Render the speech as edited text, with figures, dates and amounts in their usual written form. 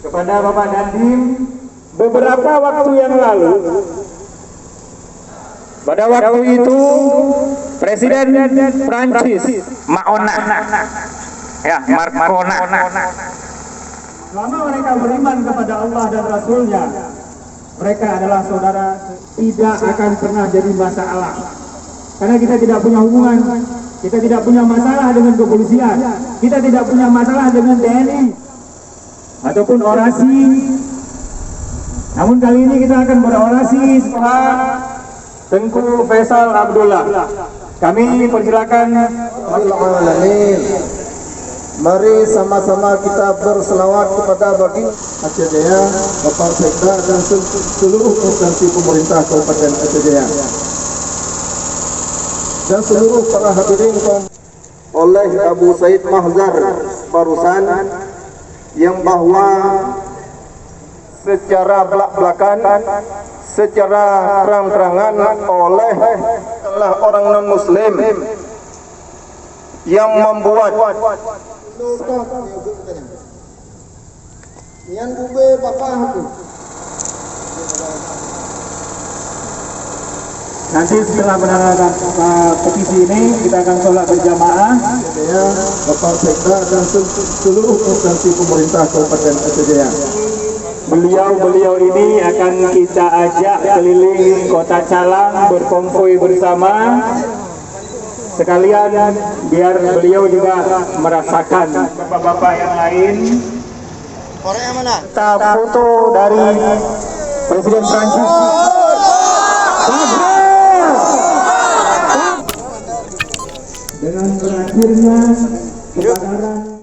kepada Bapak Dandim, beberapa waktu yang lalu, pada waktu itu Presiden Prancis Maona, ya Marcona. selama mereka beriman kepada Allah dan Rasulnya, mereka adalah saudara, tidak akan pernah jadi masalah. Karena kita tidak punya hubungan, kita tidak punya masalah dengan kepolisian, kita tidak punya masalah dengan TNI ataupun orasi. Namun kali ini kita akan berorasi setelah Tengku Faisal Abdullah. Kami persilakan. Mari sama-sama kita berselawat kepada Baginda Aceh Jaya, Bapak Sekda dan seluruh instansi pemerintah Kabupaten Aceh Jaya dan seluruh para hadirin oleh Abu Said Mahzar barusan, yang bahwa secara belak-belakan, secara terang-terangan oleh orang non-muslim yang membuat Nian bube bapak aku. Nanti setelah menandakan petisi ini kita akan sholat berjamaah. Ya, Bapak Sekda dan seluruh instansi pemerintah Kabupaten Aceh Jaya. Beliau ini akan kita ajak keliling Kota Calang berkonvoi bersama. Sekalian biar beliau juga merasakan bapak-bapak yang lain. Kita foto dari Presiden Prancis. Dengan berakhirnya kebakaran